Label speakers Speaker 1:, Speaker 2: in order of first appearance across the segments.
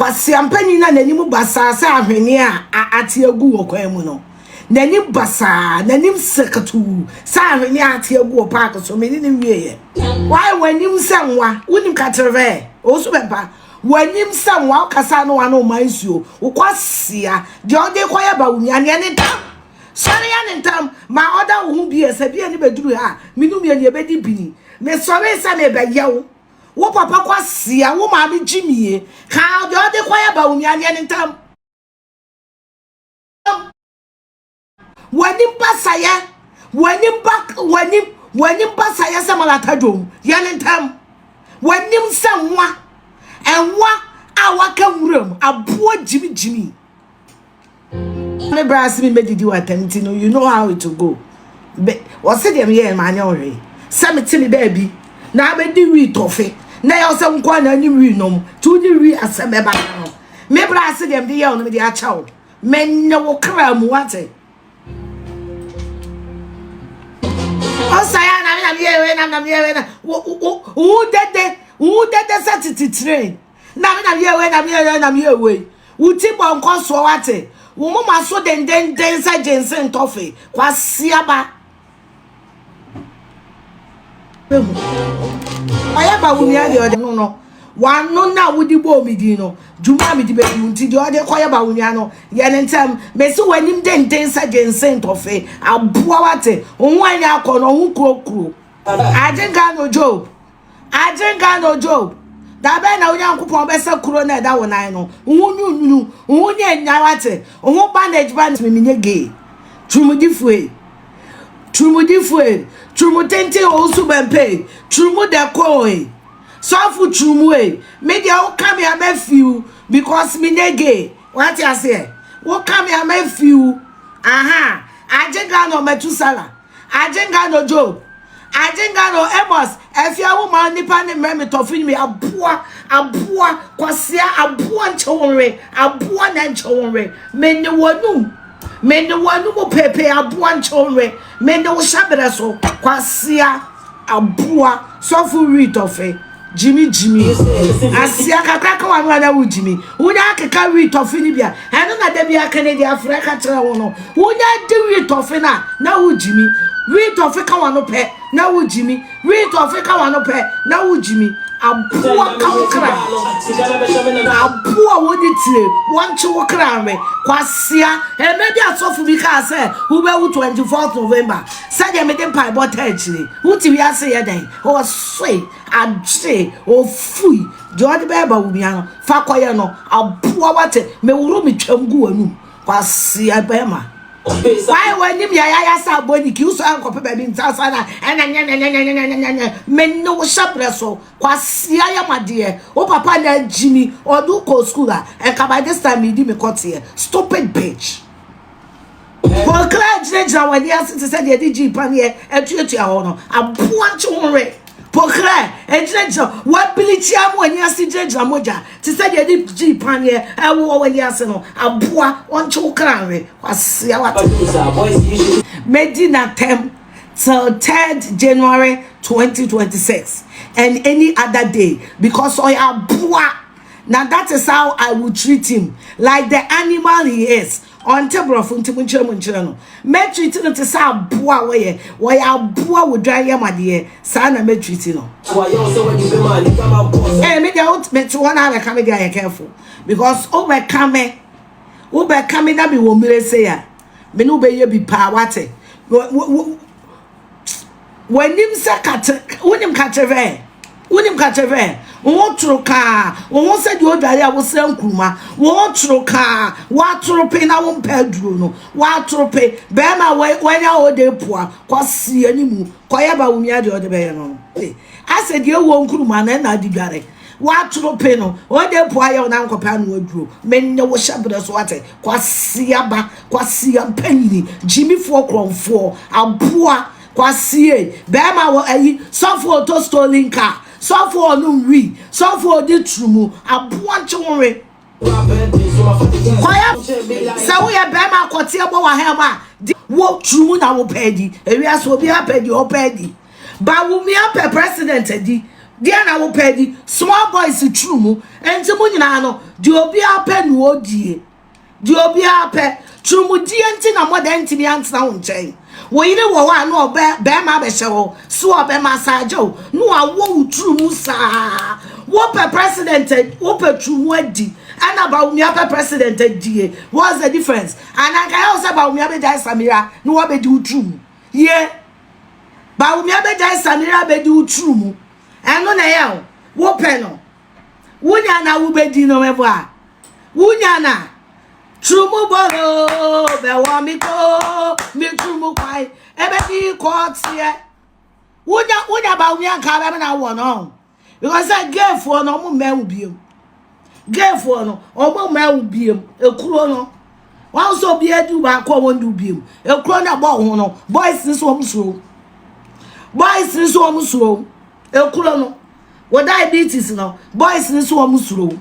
Speaker 1: kwasi ampani na nanim basa sa ahwene a ate agu okwan mu no nanim basa nanim sekatu sa ahwene ate agu o park so me ni wiye why wanim sanwa wonim katreve Owusu Bempah wanim sanwa kasa no wa no mansuo ukwasia de ode koya Bawumia ne tam sorry ya ntam ma oda wo hu bie se bie ni beduru ha minu me ni ebedi bini me sorry sa na ebeyewo wo papa kwasia wo ma me jimie ka de ode koya Bawumia ne ntam wanim pasaya wanim pasaya sa malata dom ya ntam wanim sanwa enwa awaka wuram abo jimi me brass me medidi watanti no you know how it will go be o se dem ye ma anya ore se me timi baby na abedi wi tofe na ya se nkwa na ni wi nom tu ni wi aseme ba no me brass dem de ye no me de acha wo me ne wo kra mu wate o saya na me ye na u dede set train na me ye we uti bonko so wate wo mama so den sa jensen tofe kwasia ba aya Bawumia de ode no wano na wudi bo midi no juma midi be nti de ode koya Bawumia no ye nentem me se wanim den sa jensen tofe aboa wate onwo anya akono hu krokro ajenga no job da be na onyankopon be se kuro na da wonan no nwunu nwunye nyawate ohu bandage band me minye ge trumudifue trumutente Owusu Bempah trumu de koi sofu trumue me dia o come here me few because minye ge what you say wo come here me few aha ajenga no metusala ajenga no job ajenga no emos Afia woman nipa ne me tofin me aboa kwasia aboa nchonwe aboa na nchonwe me ne wonu mo pepe aboa nchonwe me ne wo shabere so kwasia aboa so fu read tofe Jimmy asia kakaka wa na wo Jimmy wonya akeka read tofe ni bia eno na da bia Canada Africa tra wo no wonya de read tofe na wo Jimmy read tofe ka wa no pe na wo Jimmy read tofe ka wa no pe na wo Jimmy aboa ka wo kra aboa wo di tie wonche wo kra me kwasia e me bia sofu bi ka say wo be 24th November say dem me dem pai botagely wo ti wi ase ye den o sway adse o fui jodi be Bawumia no fa koye no aboa wate me wuru mi twam gu anum kwasia be ma why when him ya sa body ki uso anko pe baby ntasa na enya me no shapreso kwasia ya made o papa na Jimmy odu ko school and by this time me di me cut here stupid bitch for class na when ya said the DG pan here etuetu ya ho no aboa nchonre pokra ejrejo what ability am when ya si jeja moja ti said the DG pan here e wo when ya se no aboa oncho kranwe kwasia wat Medina term till 3rd January 2026 and any other day because oya boa. Now that is how I will treat him like the animal he is. On table of Untimunchano. Me treat him to say boa way. Why a boa would dry your dear son and me treat him. Hey, me out me to 1 hour coming there careful because overcoming that be one million say. Me no be be power. When him say catch won troka won said you dare a wo sra nkuruma won troka wa trope na won pedro no wa trope be ma wanya o de poa kwasi animu koye Bawumia de o de be no I said you won nkuruma na digare wa trope no o de poa ye na nkopa no aduro menye wo shabere so ate kwasi aba kwasi ampani Jimmy for kronfo aboa kwasi be ma wo ayi so for to stolen car so for no we so for the trumu aboa nchonre kwaya so we be ma kwoti ebo wa he ma wo trumu na wo pedi ewia so obi apedi o pedi Bawumia pe president di Dia na wo pedi small boys true mu enti mu nyina no di obi apɛ no odie di obi apɛ true mu die enti na modern mi antena wo nkyɛn wo yire wo wa no be ma be hye wo so obe ma sajo no awo true mu sa wo pe president wo pe true mu adi ana Bawumia pe president die what's the difference and I can also Bawumia be dai Samira no wo be di true mu ye Bawumia be dai Samira be di true mu eno na ya wo pe no wunya na wo be di no mebo a wunya na true mu boro be wa mi ko mi true mu kwai e be di court here wunya Bawumia ka be na wo no because I gave for no mo me wo biem gave for no o mo me wo biem ekuro no wan so bi adu ba ko won du biem ekuro na bo ho no boys ni so mo so ekuro no what diabetes no boys ni so mo suro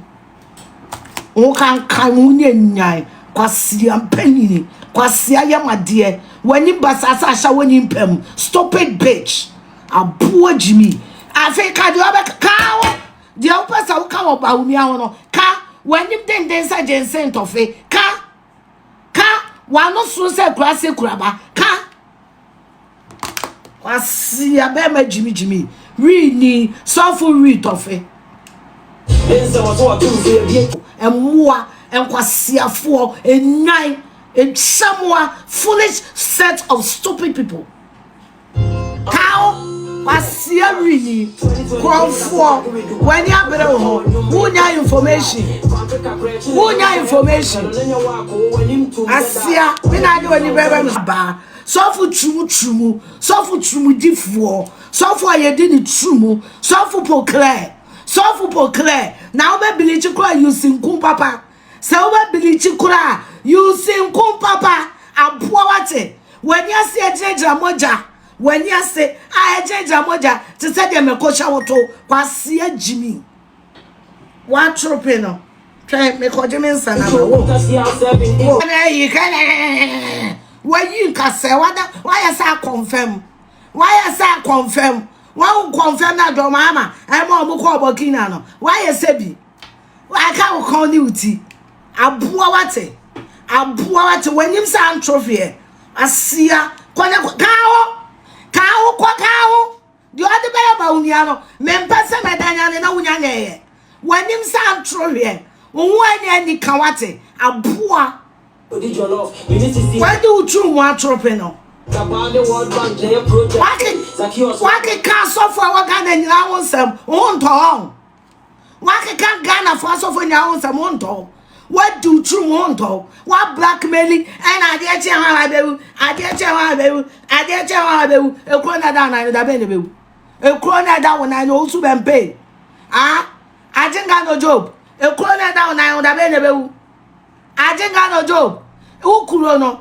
Speaker 1: o kan unye nyai kwasia mpanini kwasia yamade wani basasa asha wani mpem stupid bitch abuo jimi Africa di obe kawo di opasa wo kawo Bawumia ho no ka wani den sa jensen tofe ka wano so se kurase kuraba ka kwasia be ma jimi Rini, sofu read of it. And more and kwasia for a nine and somewhat foolish set of stupid people. How kwasia really call for when you have better home? Wunya information. Asia, when I do any reverend bar. Sofu trumu difuo sofu ayedi ni trumu sofu pokle na obe bilichi kura using kum papa se obe bilichi kura using kum papa aboa wate when ya se ejeja moja when ya se ejeja moja te se de mekosha woto kwase ajimi wa trope no try mekoje mensa na wo na yi kana why you can say why you say confirm why confirm na do mama I mo ko Burkina no why you say bi why can call ni uti aboa wate when you say trophy asia kwanya kawo the other be Bawumia no mempese medanya ne na wunya ne when you say trophy won any kawate aboa. Why do you true one tropeno? Why can't suffer our Ghana in our own some on tongue? Why can't Ghana for us in our own some on tongue? What do true on tongue? What blackmailing and I get you, a corner down I know the a corner down when I know Owusu Bempah. I didn't got no job. A corner down I know the I didn't got no job. Ukurono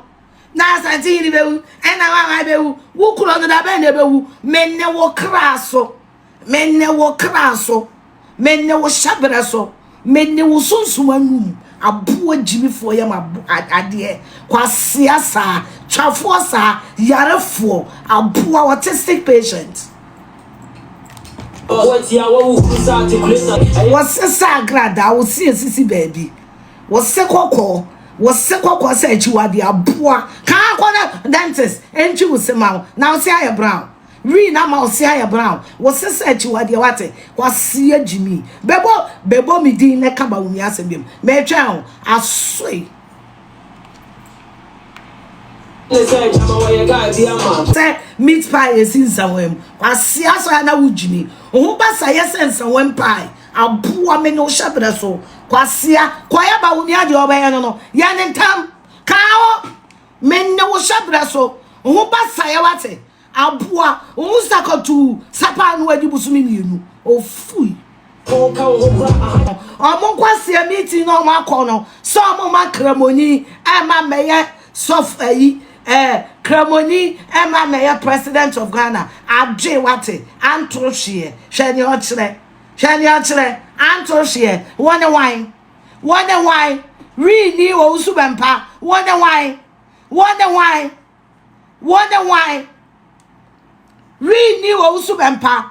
Speaker 1: na asante ni bewu ena wa bewu ukurono da be ne bewu menne wo kraso menne wo shabraso menne wo sunsumanu aboa jimifo yam ade kwasia sa twafo sa yarefo aboa autistic patient what's grada wo sisi baby what's kokko say chiwadi aboa ka akona dentist entwi wosema now say aye brown na ma say aye brown say chiwadi wate kwase ajimi bebo mi din ne ka Bawumia asebem me twa ho asoi say meat pie is in sawem kwase aso na wujimi ohu basa yesense wem pie aboa me no shabra so kwasia kwaya Bawumia de obaye no ya nentam kawo me no shabra so ohu basa ye wate aboa ohu sakotu sapa no adibusumi mienu ofui omo kwasia meeting no makono so omo makramoni ama meye sof ayi Kramoni Emma Mayor President of Ghana Adje Wate Antoshie Shani Ochre Antoshie Rev Owusu Bempah wonder why Rev Owusu Bempah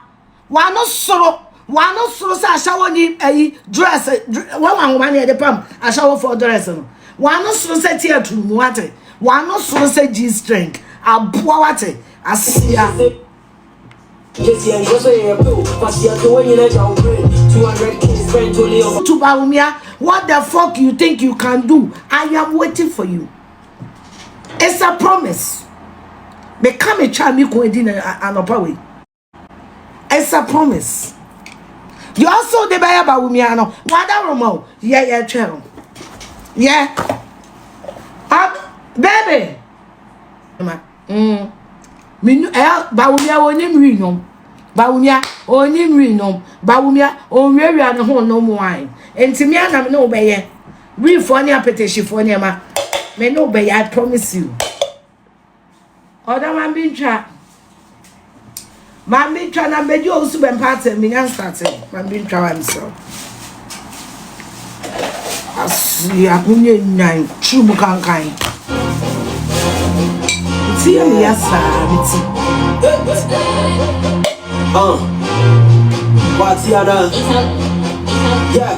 Speaker 1: wano soro One no so say shower ni dress one woman near the pam a shower for dress no. One no so say tear to muate. One no so say G strength. A boawate asia. To Bawumia, what the fuck you think you can do? I am waiting for you. It's a promise. Become a child, me go in an upper way. It's a promise. You also the buyer Bawumia no. What that romo? Yeah, channel. Yeah. Baby. Bawumia onim rinom. Bawumia onim rinom. Bawumia onwewia ne ho no wine. Enti me anam no obeye. We for ne apetition for ne ma. Me no obeye, I promise you. Oda man bin twa. Man bin twa na Rev Owusu Bempah me nyan started. Man bin twa am so. Asia kunye nyan chumu kankan. See me yasa biti.
Speaker 2: What's the other? Yeah.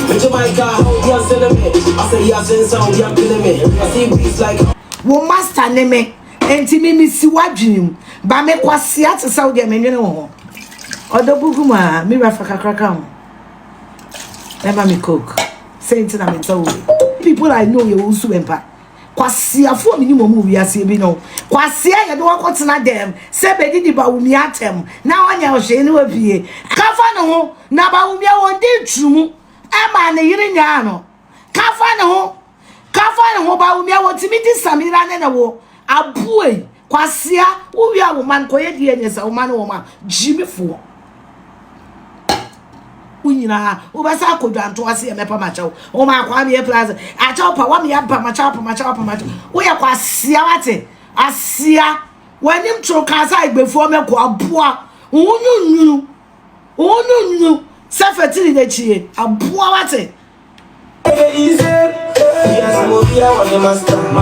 Speaker 2: With your mic, I hold your cinnamon. I say yes and so you're killing me. I see beats like
Speaker 1: Wo master ne me. Enti me si wadwim. Ba me kwase ate Saudi me nwene ho. Odobuguma me rafa kakraka ho. Never me cook. Say it na me tell people I know you Owusu Bempah. Kwase afo me ni momu wiase bi no. Kwase ye de wakotena dem. Se bedi di Bawumia atem. Na wanya ohwe ni wapie. Kafa ne ho na Bawumia won di trumu. E ma ne yiri nya no. Kafa ne ho Bawumia wotimi di samira ne wo. Abue kwase wo wi a wo man koye di enyesa wo man wo ma jimifo. Unyina ubasa akodwanto ase emepa machawo o ma kwa me plaza achawo pa wa me yaba machawo wo ya kwa asia wate asia wanim tro kasa igbefuo me kwa aboa onyunyu sefetiri de chie aboa wate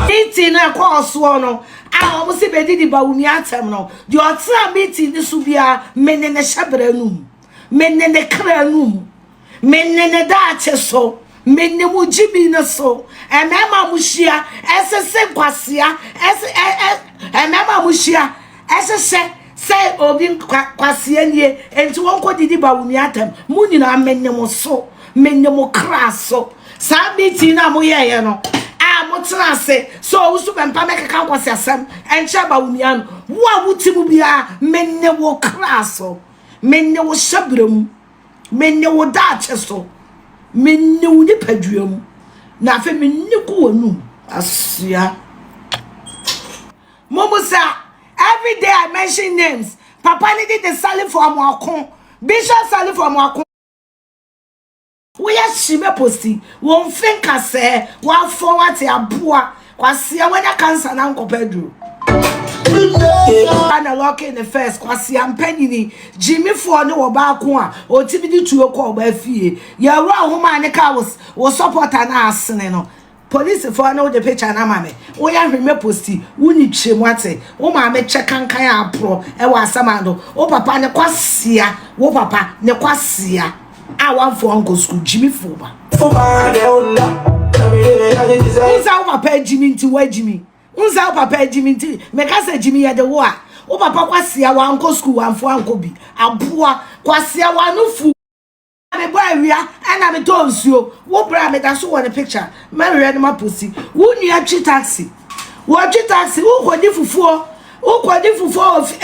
Speaker 1: iti na kwa oso no a omo se bedi di Bawumia atem no di otra meeting ni so bia menene hyabranum menene kranum menene dache so menemu jibi na so emema muhia esese kwasea emema muhia esese se obi kwasea nie enti wonko didi Bawumia atem munina menemu so menemu kraso sabiti na moye no motena se so Owusu Bempah mekeka kwase asem enche Bawumia no wo a wutimu bia menemu kraso menne wo shabrem menne wo dache so menne wo nipaduam na afa menne ko wonum asia momusa every day I mention names papa need the sally for amwakon bishop sally for amwakon we ya shime posti won finka se wa forward aboa kwase whether cancer na nkopedru and lock in the first kwasi ampanyini Jimmy for no obako a PT.2 ko oba fie ya ro ahoma ne ka was supporter na asene no police for no the picture na mame wo ya hweme posti wuni twemu ate wo ma me che kankan apro e wa asamando wo papa ne kwasia wo papa ne kwasia a wan for uncle school Jimmy for ba wo papa Jimmy nti wa Jimmy unza papa Jimmy nti meka se Jimmy ya de wo a wo papa kwasia wa uncle school wan for uncle bi aboa kwasia wa no fu me boy wia ana me to nsuo wo bra me da so wo the picture me read my pussy wo nua twi taxi wo kwadi fufuo of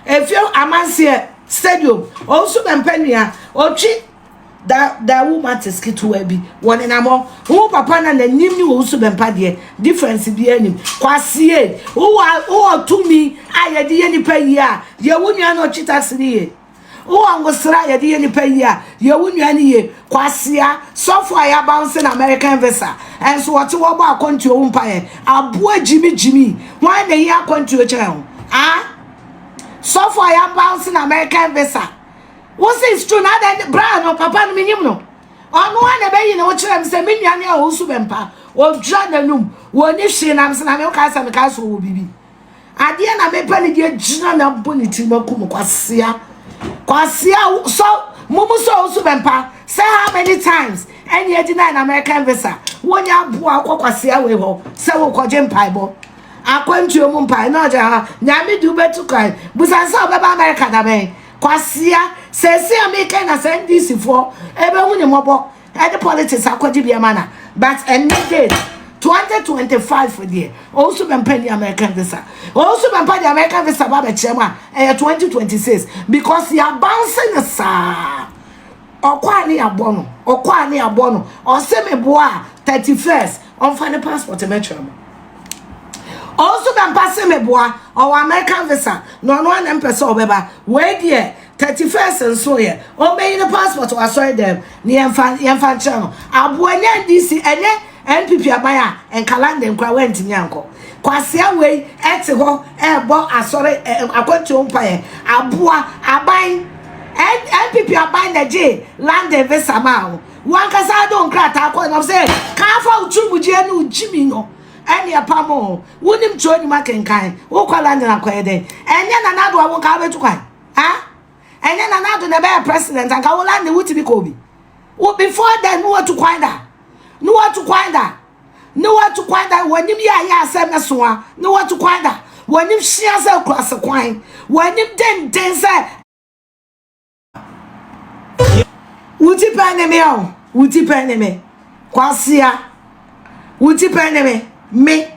Speaker 1: efio amanse stadium Owusu Bempah nua o twi da woman teskitu abi won na mo wo papa na nanim ni Owusu Bempah de difference bi anim kwasie wo tumi ayede ye nipa yi a ye wo nua no twi taxi ni ye wo angosra ye de ye nipa yi a ye wo nua ni ye kwasia sofo ya bounce na American visa enso what wo ba akontu wo mpa ye aboa Jimmy wan na ye akontu chen sofo ya bounce na American visa what is true na that bra no papa no minim no ono na be yi na wo kire me se me nua ne Owusu Bempah wo dra na num wo ni hwe na me se na me ka sa me ka so wo bibi ade na me pa ni de gina na boniti makum kwasia kwasia so mumu so Owusu Bempah say how many times any deny an American visa wonya boa kwasia we ho say wo kwaje mpaibo akwantu omu mpai na oja nyame du betu kan busansa obeba America da ben kwasia sesi America na NDC for ebe hu ni mobo the politics akwaje bia mana but end date 2025 for the Owusu Bempah the American visa. Owusu Bempah the American visa ba be chema 2026 because you are bouncing the sa okwa ni abono o se me boa 31st on find passport metro. Owusu Bempah se me boa o American visa no an person obeba we there 31st and so here o me the passport o sorry them ni yemfa channel aboanya DC enye NPP abaya en kalande nkwa wentimi anko kwasia we ete ho ebo asore akwantu mpaye aboa aban NPP aban na je land visa ma wankasa don krata akwa no say ka fa utubuje na ujimi no eni apamo wonim choni makenkan wo kwala na kwa eden enye na nado awo ka betu kwan ha enye na nado na be president anka wo land wuti bi ko bi wo before then wo to kwanda no what to kwanda when you ya asem so a no what to kwanda when you share say cross kwan when you den say wuti peneme kwasia wuti peneme me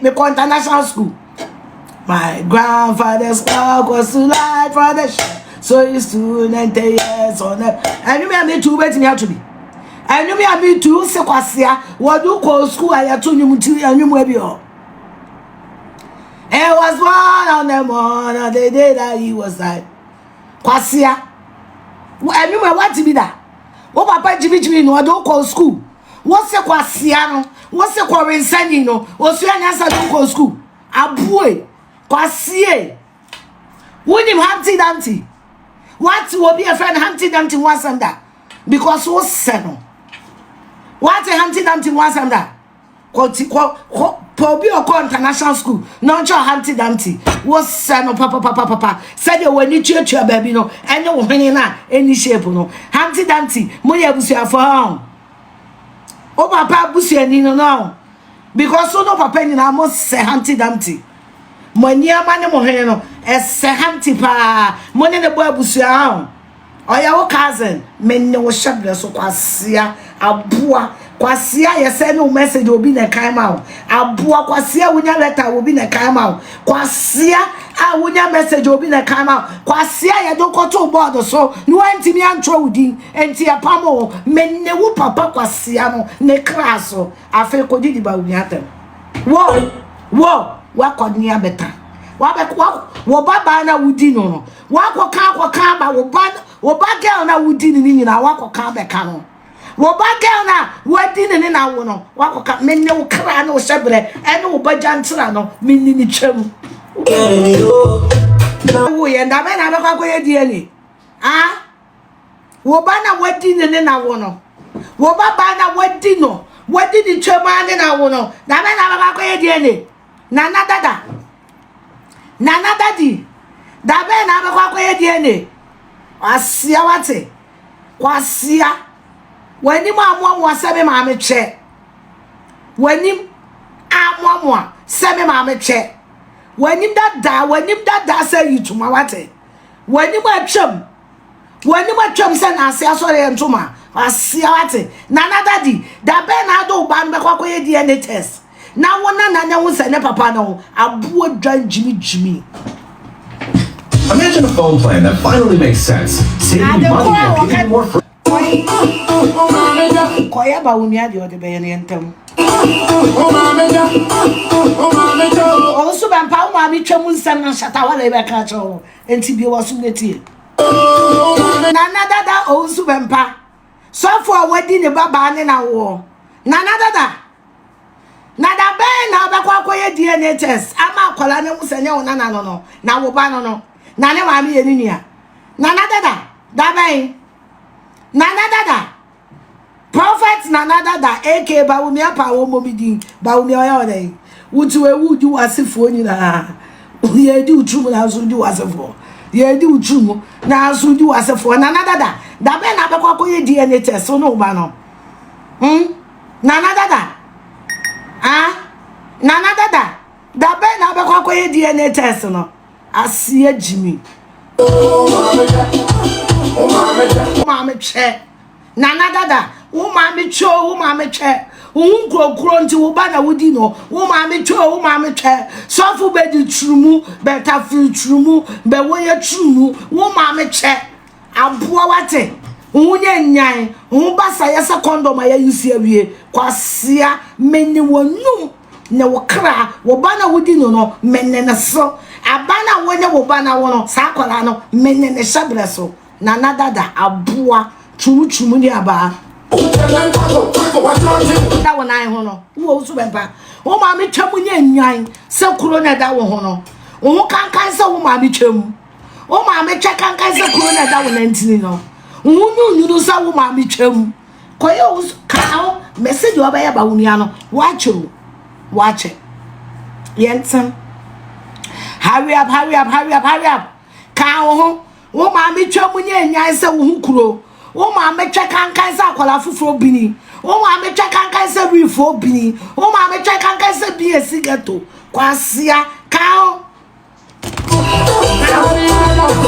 Speaker 1: international school my grandfather's car was to life for the so used to 90 years on and you me too bet me how to be and you me too se kwasia what do call school I to you it was one on the morning the day that he was like kwasia and you what to be that what papa jimi no do call school what se kwasia no what se kwa rensani no o so anyasa do call school aboe kwasie wonim Humpty Dumpty what will be a friend Humpty Dumpty was under because who said no what a Humpty Dumpty was under Pobi or international school non cho Humpty Dumpty was said no papa said you when you church your baby no and no when na any shape no Humpty Dumpty moya busia for home o papa busia ni no because so no papa ni na must say Humpty Dumpty Monia mane mo hene no ese Humpty pa mo ne ne bo abusua ha oya wo cousin men ne wo shabre so kwasia aboa kwasia ye se no message obi na kan ma aboa kwasia wonya letter obi na kan ma kwasia a wonya message obi na kan ma kwasia ye do koto board so no antimi antro wudi enti apamo men ne wo papa kwasia no ne kraso afi ko didi Bawumia tem wo wakonia beta wo baba na wudi no wakoka ba wo ba girl na wudi ni nyina wakoka be ka no wo ba girl na wudi ni na wo no wakoka menne wo kra na wo shebre ene wo ba jantra no menni ni twam wo ye nda be na be kwa ye die ni wo ba na wudi ni na wo no wo baba na wudi no wudi ni twam ane na wo no na be na be kwa ye die ni Nana daddy dabe na be kwa ye die asia wate kwasia wanim amwa sebe ma me che wanim amwa sebe ma me che wanim dada say yituma wate wanim atwam se na asia so re ntuma asia wate nana daddy dabe na do ba be kwa ye die test na wona na nyawo se ne papa no abuo dwan jimi
Speaker 3: Imagine a phone plan that finally makes sense. Save you money and give you more free.
Speaker 1: Koya Bawumia the other bay and them. Also, Bempah, Mammy Chamus and Shatawa Rebecca Cho, and Tibi was unity. Nana Owusu Bempah. So for a wedding about banning a war. Nana Nada be na abakwa ye DNA test ama akwala ne musanya wona no na wo ba no na ne ma me ye nua nana dada da ben nana dada prophet nana dada AK Bawumia pa wo momidin Bawumia ya odai wutu ewu di wasefo nyina ye di utrum na so di wasefo ye di utrumu na so di wasefo na dada da be na be kwa ye DNA test so no ba no na dada na dada da be na be kwa ye DNA test no asie jimi o mama che na dada o mama che o mama che unkro nti wo ba na wodi no wo mama che o mama che so fu be di trumu beta fru trumu be wo ye trumu wo mama che aboa wate unye nyan unbasa yesa condom ya yusi awie kwasia meni wonum ne wokra wo ba na wodi no menene so abana wonye wo ba na wono sa akwala no menene shabre so na dada aboa trumu ni aba da wona ai hono wo Owusu Bempah wo ma me twam nye nyan se kuro na da wo hono wo kankan se wo ma me twam wo ma me twa kankan se kuro na da wo na ntini no nyunu sa wo ma me twam koyo kao message wo ba ya Bawumia no wache yentam hurry up ka wo ma me twam nye nyan se wo kuro wo ma me twa kankan se akwala fufuro bini wo ma me twa kankan se rifo bini wo ma me twa kankan se bi esigato kwasia kao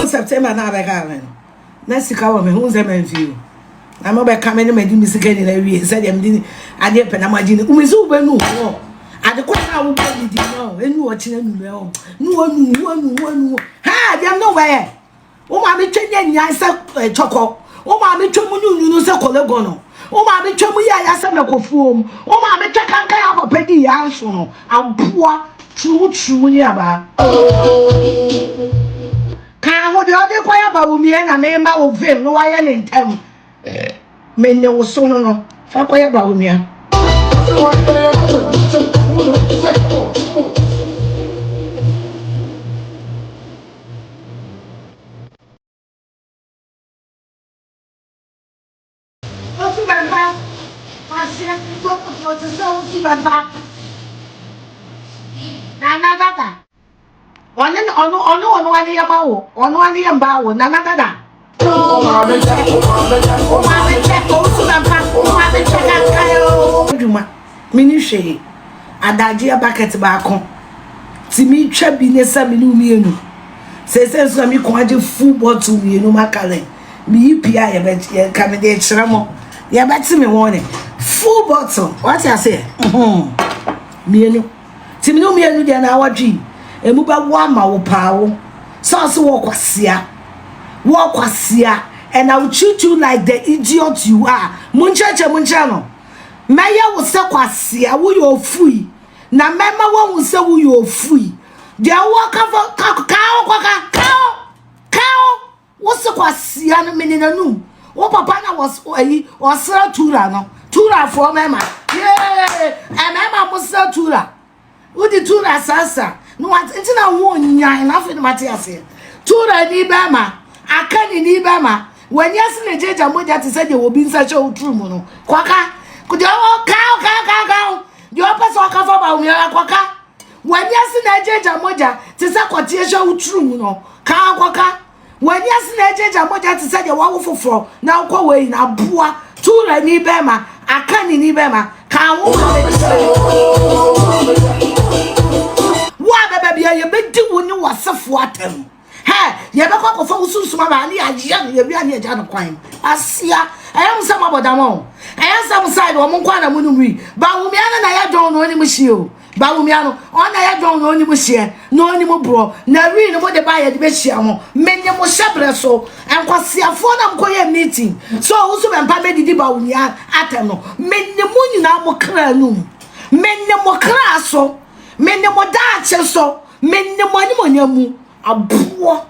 Speaker 1: September na be ka men na sika wo me hu ze man fiu na mo be ka me ni medi misika ni na wie se dem di ade pe na magini umisi wo be nu ho ade kwa na wo be di no enu o chine nu le o nu ha dem no we wo ma me twa nya se choko wo ma me twemu nyunu se kolego no wo ma me twemu ya se mekofuom wo ma me twa kankan ya popedi ya nso no aboa tru ni aba ka ho de ode kwa ya Bawumia na me ma wo vem no wa ya ne ntam me ne wo so no fa kwa ya Bawumia Owusu Bempah asia ko ko Owusu Bempah na dada ono ani ya bawo ono ani ya bawo na dada o ma me check Owusu Bempah o ma me check akayo duma mini hwe adaje bucket ba ko ti mi twa bi ne sa mi nu mienu se so mi ko age full bottle mienu makale mi ipia ye be ka me de chiramo ye beti me won full bottle what you say mienu ti mi nu mienu de na awadwi emu ba wo ama wo paawo so wo kwasia and I will treat you like the idiot you are muncheche no meya wo se kwasia wo yo fui na mema wo se wo yo fui de wo ka wo se kwasia no menina nu wo papa na was osra tura no tura for mema mema mo se tura wo di tura sasa no what ntina wo nyan na fe mate ase tura ni bema akani ni bema when yes na jeja moja te se de wo bi nsa che oturu mu no kwaka kude o ka de o pese o ka for Bawumia kwaka when yes na jeja moja te se kwatie che oturu mu no ka kwaka when yes na jeja moja te se de wo foforo na kwa we na boa tura ni bema akani ni bema ka wo wa bebe ye bedi woni wasefo atem ye be kwa for ususuma ba ni agia ye bia ni agia no kwan asia ayam sama bodamo ayam sama side wo mon kwa na munumri Bawumia na ya don no ni muhie Bawumia no ona ya don no ni muhie no ni mu bro na wi no mo de ba ye de be hia ho menye mo shabre so enkwasiafo na mkoye meeting so Owusu Bempah be didi Bawumia atem no menye mo nyina mo kra nu menye mo kra so menye mo daache so menye mo ni mo nyamu aboa